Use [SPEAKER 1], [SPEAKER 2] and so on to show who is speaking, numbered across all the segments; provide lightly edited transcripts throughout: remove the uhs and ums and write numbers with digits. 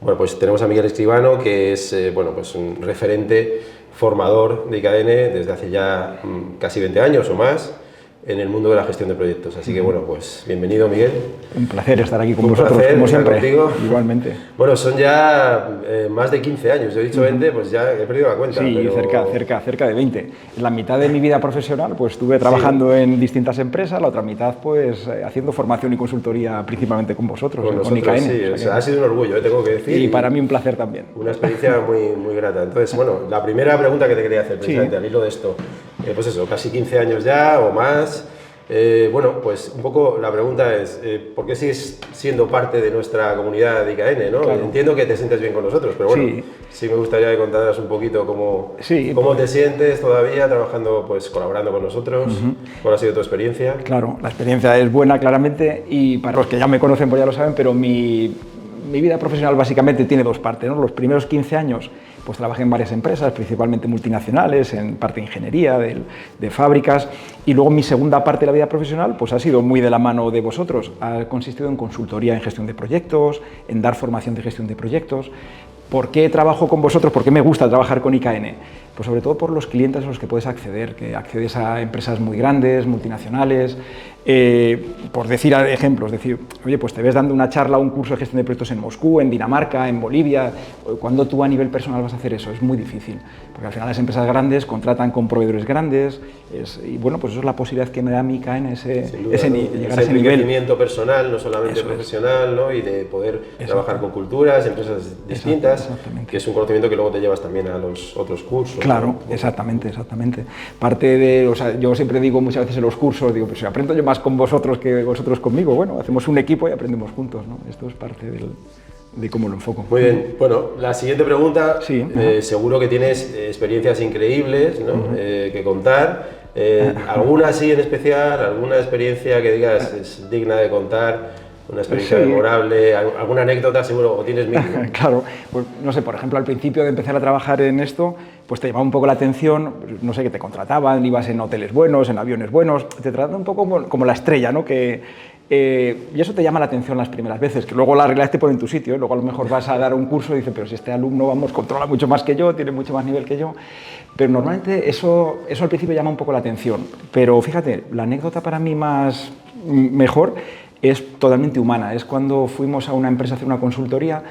[SPEAKER 1] Bueno, pues tenemos a Miguel Escribano, que es bueno, pues un referente formador de IKN desde hace ya casi 20 años o más en el mundo de la gestión de proyectos. Así que bueno, pues bienvenido, Miguel.
[SPEAKER 2] Un placer estar aquí con vosotros, como siempre.
[SPEAKER 1] Contigo.
[SPEAKER 2] Igualmente.
[SPEAKER 1] Bueno, son ya más de 15 años. Yo he dicho 20, pues ya he perdido la cuenta.
[SPEAKER 2] Sí,
[SPEAKER 1] pero...
[SPEAKER 2] cerca de 20. En la mitad de mi vida profesional pues estuve trabajando en distintas empresas, la otra mitad pues haciendo formación y consultoría principalmente con vosotros, con IKN.
[SPEAKER 1] Sí, o sea, ha sido un orgullo, tengo que decir.
[SPEAKER 2] Y para mí un placer también.
[SPEAKER 1] Una experiencia muy grata. Entonces, bueno, la primera pregunta que te quería hacer precisamente al hilo de esto, pues eso, casi 15 años ya o más. Bueno, pues un poco la pregunta es, ¿por qué sigues siendo parte de nuestra comunidad de IKN, ¿no? Claro. Entiendo que te sientes bien con nosotros, pero bueno, sí me gustaría que contaras un poquito cómo te sientes todavía trabajando, pues colaborando con nosotros, cuál ha sido tu experiencia.
[SPEAKER 2] Claro, la experiencia es buena claramente y para los que ya me conocen pues ya lo saben, pero mi vida profesional básicamente tiene dos partes, ¿no? Los primeros 15 años pues trabajé en varias empresas, principalmente multinacionales, en parte de ingeniería, de fábricas, y luego mi segunda parte de la vida profesional pues ha sido muy de la mano de vosotros, ha consistido en consultoría en gestión de proyectos, en dar formación de gestión de proyectos. ¿Por qué trabajo con vosotros? ¿Por qué me gusta trabajar con IKN? Pues sobre todo por los clientes a los que puedes acceder, que accedes a empresas muy grandes, multinacionales, por decir ejemplos, decir, oye, pues te ves dando una charla o un curso de gestión de proyectos en Moscú, en Dinamarca, en Bolivia, ¿cuándo tú a nivel personal vas a hacer eso? Es muy difícil, porque al final las empresas grandes contratan con proveedores grandes, y bueno, pues eso es la posibilidad que me da mi IKN, llegar a ese nivel.
[SPEAKER 1] Enriquecimiento personal, no solamente profesional, ¿no? Y de poder trabajar con culturas, empresas distintas, que es un conocimiento que luego te llevas también a los otros cursos.
[SPEAKER 2] Claro, ¿no? Exactamente. Parte de, o sea, yo siempre digo muchas veces en los cursos, digo, pues si aprendo yo más con vosotros que vosotros conmigo, bueno, hacemos un equipo y aprendemos juntos, ¿no? Esto es parte de cómo lo enfoco.
[SPEAKER 1] Muy bien, bueno, la siguiente pregunta, seguro que tienes experiencias increíbles, ¿no? Que contar, ¿alguna así en especial, alguna experiencia que digas es digna de contar? Una experiencia memorable, alguna anécdota seguro, o tienes mil.
[SPEAKER 2] Claro, pues no sé, por ejemplo, al principio de empezar a trabajar en esto, pues te llamaba un poco la atención, no sé, que te contrataban, ibas en hoteles buenos, en aviones buenos, te tratan un poco como la estrella, ¿no? Y eso te llama la atención las primeras veces, que luego la realidad te pone en tu sitio, ¿eh? Luego a lo mejor vas a dar un curso y dices, pero si este alumno, vamos, controla mucho más que yo, tiene mucho más nivel que yo, pero normalmente eso al principio llama un poco la atención, pero fíjate, la anécdota para mí mejor es totalmente humana, es cuando fuimos a una empresa a hacer una consultoría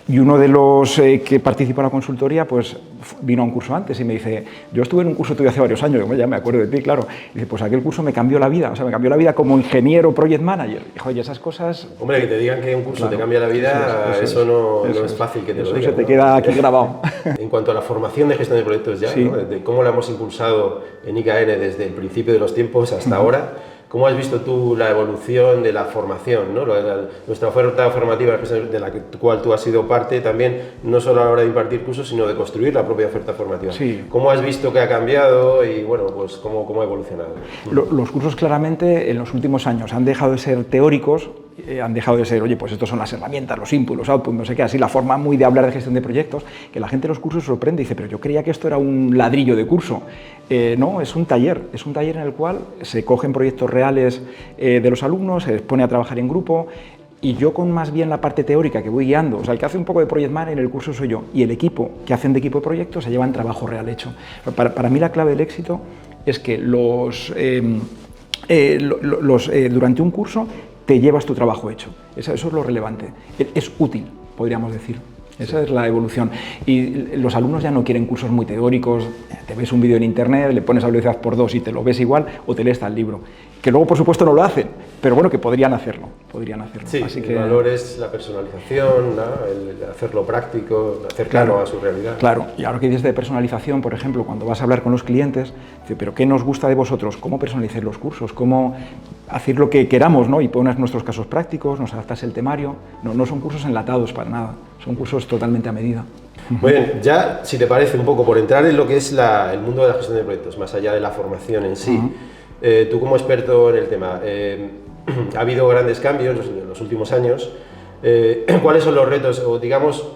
[SPEAKER 2] y uno de los que participó en la consultoría pues vino a un curso antes y me dice, yo estuve en un curso tuyo hace varios años, ya me acuerdo de ti, claro, y dice, pues aquel curso me cambió la vida, o sea, me cambió la vida como ingeniero, project manager, y oye, esas cosas...
[SPEAKER 1] Hombre, que te digan que un curso te cambia la vida, eso no es fácil que te lo digan.
[SPEAKER 2] Eso se te queda aquí grabado.
[SPEAKER 1] En cuanto a la formación de gestión de proyectos ya, ¿no? De cómo la hemos impulsado en IKN desde el principio de los tiempos hasta ahora, ¿cómo has visto tú la evolución de la formación, ¿no? Nuestra oferta formativa, de la cual tú has sido parte también, no solo a la hora de impartir cursos, sino de construir la propia oferta formativa?
[SPEAKER 2] Sí.
[SPEAKER 1] ¿Cómo has visto que ha cambiado y bueno, pues cómo ha evolucionado?
[SPEAKER 2] Los cursos claramente en los últimos años han dejado de ser teóricos, han dejado de ser, oye, pues estos son las herramientas, los inputs, los outputs, no sé qué, así la forma muy de hablar de gestión de proyectos, que la gente en los cursos sorprende y dice, pero yo creía que esto era un ladrillo de curso. No, es un taller en el cual se cogen proyectos reales de los alumnos, se les pone a trabajar en grupo y yo con más bien la parte teórica que voy guiando, o sea, el que hace un poco de project manager en el curso soy yo y el equipo que hacen de equipo de proyectos se llevan trabajo real hecho. Para mí la clave del éxito es que durante un curso te llevas tu trabajo hecho, eso es lo relevante, es útil, podríamos decir. Esa es la evolución. Y los alumnos ya no quieren cursos muy teóricos, te ves un vídeo en internet, le pones a velocidad por 2 y te lo ves igual, o te lees tal libro. Que luego, por supuesto, no lo hacen, pero bueno, que podrían hacerlo.
[SPEAKER 1] Sí,
[SPEAKER 2] así
[SPEAKER 1] el valor es la personalización, ¿no? El hacerlo práctico, acercarlo a su realidad.
[SPEAKER 2] Claro, y ahora que dices de personalización, por ejemplo, cuando vas a hablar con los clientes, dices, pero ¿qué nos gusta de vosotros? ¿Cómo personalizar los cursos? ¿Cómo hacer lo que queramos, ¿no? Y pones nuestros casos prácticos, nos adaptas el temario. No son cursos enlatados para nada, son cursos totalmente a medida.
[SPEAKER 1] Muy bien, ya, si te parece, un poco por entrar en lo que es el mundo de la gestión de proyectos, más allá de la formación en sí, tú como experto en el tema, ha habido grandes cambios en los últimos años. ¿Cuáles son los retos o, digamos,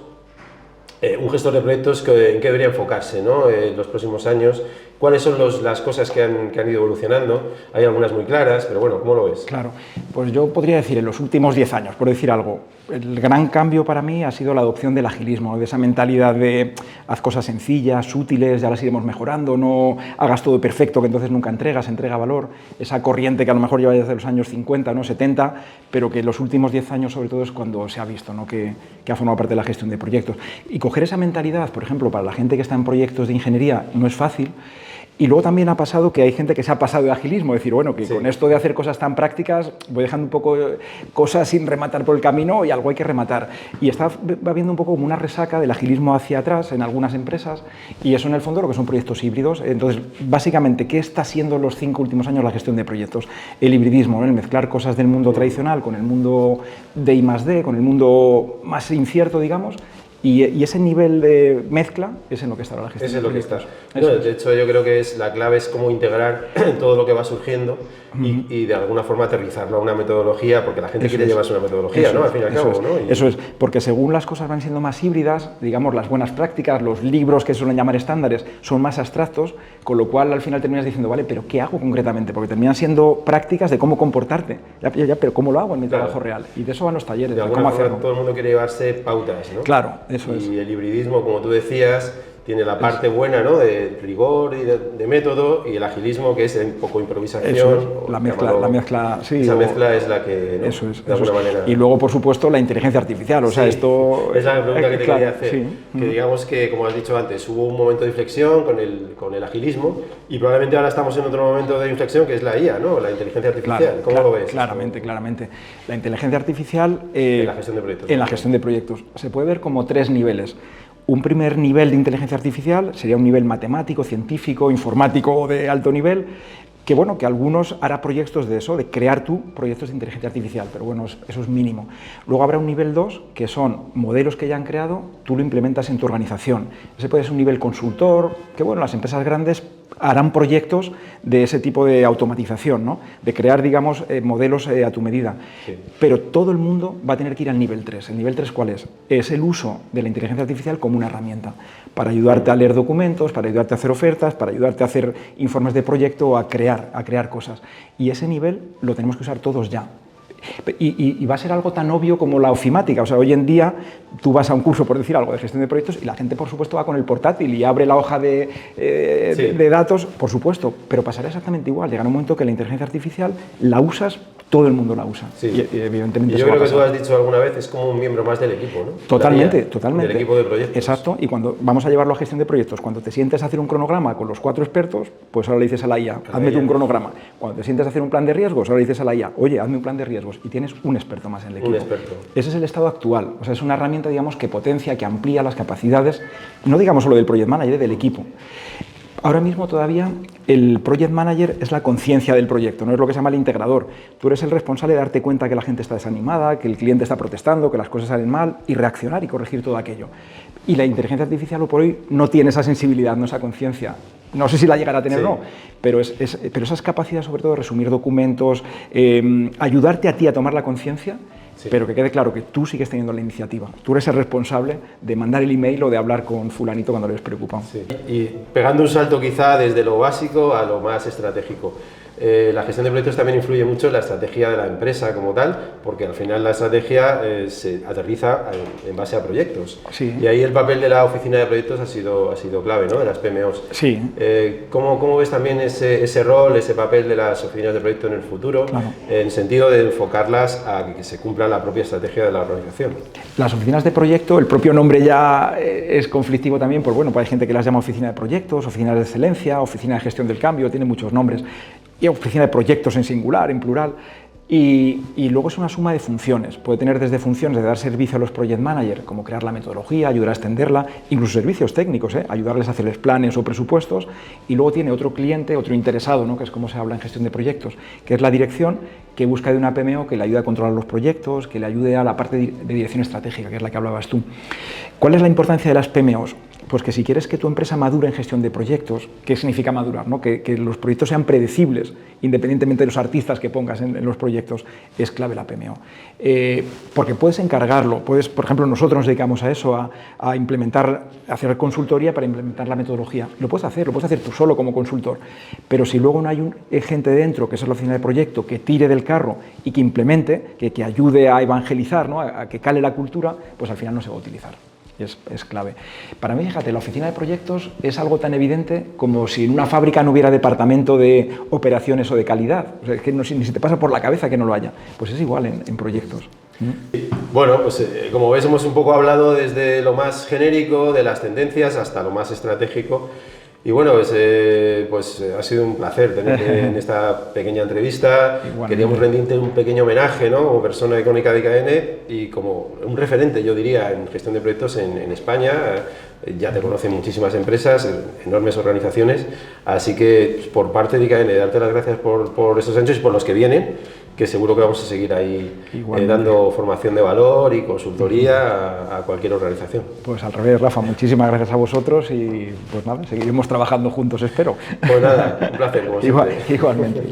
[SPEAKER 1] un gestor de proyectos en qué debería enfocarse, ¿no? En los próximos años. ¿Cuáles son las cosas que han ido evolucionando? Hay algunas muy claras, pero bueno, ¿cómo lo ves?
[SPEAKER 2] Claro, pues yo podría decir en los últimos 10 años, por decir algo, el gran cambio para mí ha sido la adopción del agilismo, de esa mentalidad de haz cosas sencillas, útiles, ya las iremos mejorando, no hagas todo perfecto, que entonces nunca entrega valor, esa corriente que a lo mejor lleva desde los años 50, ¿no? 70, pero que en los últimos 10 años sobre todo es cuando se ha visto, ¿no? que ha formado parte de la gestión de proyectos. Y coger esa mentalidad, por ejemplo, para la gente que está en proyectos de ingeniería no es fácil. Y luego también ha pasado que hay gente que se ha pasado de agilismo, es decir, bueno, que sí, con esto de hacer cosas tan prácticas voy dejando un poco cosas sin rematar por el camino y algo hay que rematar. Y va viendo un poco como una resaca del agilismo hacia atrás en algunas empresas y eso en el fondo lo que son proyectos híbridos. Entonces, básicamente, ¿qué está siendo los 5 últimos años la gestión de proyectos? El hibridismo, ¿no? El mezclar cosas del mundo tradicional con el mundo de I+D, con el mundo más incierto, digamos. Y ese nivel de mezcla es en lo que está la gestión.
[SPEAKER 1] Ese es lo que está. Bueno, de hecho, yo creo que la clave es cómo integrar todo lo que va surgiendo y de alguna forma aterrizarlo a una metodología, porque la gente quiere llevarse una metodología, ¿no? Al fin y al cabo, ¿no?
[SPEAKER 2] Eso es, porque según las cosas van siendo más híbridas, digamos, las buenas prácticas, los libros que se suelen llamar estándares son más abstractos, con lo cual al final terminas diciendo, vale, pero ¿qué hago concretamente? Porque terminan siendo prácticas de cómo comportarte, pero ¿cómo lo hago en mi trabajo real? Y de eso van los talleres,
[SPEAKER 1] de cómo hacerlo. Todo el mundo quiere llevarse pautas, ¿no?
[SPEAKER 2] Claro, eso es.
[SPEAKER 1] Y el hibridismo, como tú decías, tiene la parte buena, ¿no? De rigor y de método, y el agilismo, que es un poco improvisación.
[SPEAKER 2] Eso es. La mezcla, sí.
[SPEAKER 1] Esa mezcla es la que, ¿no?
[SPEAKER 2] Eso es,
[SPEAKER 1] de alguna manera.
[SPEAKER 2] Y luego, por supuesto, la inteligencia artificial. O sea, esto...
[SPEAKER 1] Es la pregunta que te quería hacer.
[SPEAKER 2] Sí.
[SPEAKER 1] Que digamos que, como has dicho antes, hubo un momento de inflexión con el agilismo, y probablemente ahora estamos en otro momento de inflexión, que es la IA, ¿no? La inteligencia artificial. ¿Cómo lo ves?
[SPEAKER 2] Claramente. La inteligencia artificial...
[SPEAKER 1] en la gestión de proyectos.
[SPEAKER 2] En la gestión de proyectos. Se puede ver como 3 niveles. Un primer nivel de inteligencia artificial sería un nivel matemático, científico, informático de alto nivel, que bueno, que algunos hará proyectos de eso, de crear tú proyectos de inteligencia artificial, pero bueno, eso es mínimo. Luego habrá un nivel 2, que son modelos que ya han creado, tú lo implementas en tu organización. Ese puede ser un nivel consultor, que bueno, las empresas grandes harán proyectos de ese tipo de automatización, ¿no? De crear, digamos, modelos a tu medida. Sí. Pero todo el mundo va a tener que ir al nivel 3. ¿El nivel 3 cuál es? Es el uso de la inteligencia artificial como una herramienta para ayudarte a leer documentos, para ayudarte a hacer ofertas, para ayudarte a hacer informes de proyecto o a crear cosas. Y ese nivel lo tenemos que usar todos ya. Y va a ser algo tan obvio como la ofimática. O sea, hoy en día tú vas a un curso, por decir algo, de gestión de proyectos y la gente, por supuesto, va con el portátil y abre la hoja de datos, por supuesto, pero pasará exactamente igual. Llegará un momento que la inteligencia artificial la usas, todo el mundo la usa.
[SPEAKER 1] Sí.
[SPEAKER 2] Y evidentemente
[SPEAKER 1] yo creo que tú has dicho alguna vez, es como un miembro más del equipo, ¿no?
[SPEAKER 2] Totalmente.
[SPEAKER 1] Del equipo de proyectos.
[SPEAKER 2] Exacto, y cuando vamos a llevarlo a gestión de proyectos, cuando te sientes a hacer un cronograma con los 4 expertos, pues ahora le dices a la IA, hazme tú un cronograma. Cuando te sientes a hacer un plan de riesgos, ahora le dices a la IA, oye, hazme un plan de riesgos, y tienes un experto más en el equipo.
[SPEAKER 1] Un experto.
[SPEAKER 2] Ese es el estado actual, o sea, es una herramienta, digamos, que potencia, que amplía las capacidades, no digamos solo del project manager, del equipo. Ahora mismo todavía el project manager es la conciencia del proyecto, no es lo que se llama el integrador. Tú eres el responsable de darte cuenta que la gente está desanimada, que el cliente está protestando, que las cosas salen mal y reaccionar y corregir todo aquello. Y la inteligencia artificial hoy por hoy no tiene esa sensibilidad, no esa conciencia. No sé si la llegará a tener o no, pero esas capacidades sobre todo de resumir documentos, ayudarte a ti a tomar la conciencia. Sí. Pero que quede claro que tú sigues teniendo la iniciativa. Tú eres el responsable de mandar el email o de hablar con fulanito cuando le ves preocupado.
[SPEAKER 1] Sí. Y pegando un salto quizá desde lo básico a lo más estratégico. La gestión de proyectos también influye mucho en la estrategia de la empresa como tal, porque al final la estrategia se aterriza en base a proyectos.
[SPEAKER 2] Sí.
[SPEAKER 1] Y ahí el papel de la oficina de proyectos ha sido clave, ¿no? De las PMOs.
[SPEAKER 2] Sí.
[SPEAKER 1] ¿Cómo ves también ese rol, ese papel de las oficinas de proyectos en el futuro,
[SPEAKER 2] claro,
[SPEAKER 1] en sentido de enfocarlas a que se cumpla la propia estrategia de la organización?
[SPEAKER 2] Las oficinas de proyecto, el propio nombre ya es conflictivo también, pues bueno, pues hay gente que las llama oficina de proyectos, oficina de excelencia, oficina de gestión del cambio, tiene muchos nombres. Y oficina de proyectos en singular, en plural, y luego es una suma de funciones. Puede tener desde funciones de dar servicio a los project managers, como crear la metodología, ayudar a extenderla, incluso servicios técnicos, ayudarles a hacerles planes o presupuestos, y luego tiene otro cliente, otro interesado, ¿no? Que es como se habla en gestión de proyectos, que es la dirección, que busca de una PMO que le ayude a controlar los proyectos, que le ayude a la parte de dirección estratégica, que es la que hablabas tú. ¿Cuál es la importancia de las PMOs? Pues que si quieres que tu empresa madure en gestión de proyectos, ¿qué significa madurar? ¿No? Que los proyectos sean predecibles, independientemente de los artistas que pongas en los proyectos, es clave la PMO. Porque puedes encargarlo, por ejemplo, nosotros nos dedicamos a eso, a implementar, a hacer consultoría para implementar la metodología. Lo puedes hacer tú solo como consultor, pero si luego no hay gente dentro, que es la oficina de proyecto, que tire del carro y que implemente, que ayude a evangelizar, ¿no? a que cale la cultura, pues al final no se va a utilizar. Es clave. Para mí, fíjate, la oficina de proyectos es algo tan evidente como si en una fábrica no hubiera departamento de operaciones o de calidad. O sea, es que ni se te pasa por la cabeza que no lo haya. Pues es igual en proyectos.
[SPEAKER 1] Bueno, pues como ves, hemos un poco hablado desde lo más genérico, de las tendencias, hasta lo más estratégico. Y bueno, pues ha sido un placer tenerte en esta pequeña entrevista. Queríamos rendirte un pequeño homenaje, ¿no? Como persona icónica de IKN y como un referente, yo diría, en gestión de proyectos en España. Ya te conocen muchísimas empresas, enormes organizaciones, así que pues, por parte de IKN, darte las gracias por estos años y por los que vienen, que seguro que vamos a seguir ahí dando formación de valor y consultoría a cualquier organización.
[SPEAKER 2] Pues al revés, Rafa, muchísimas gracias a vosotros y pues nada, seguiremos trabajando juntos, espero.
[SPEAKER 1] Pues nada, un placer, como siempre.
[SPEAKER 2] Igualmente.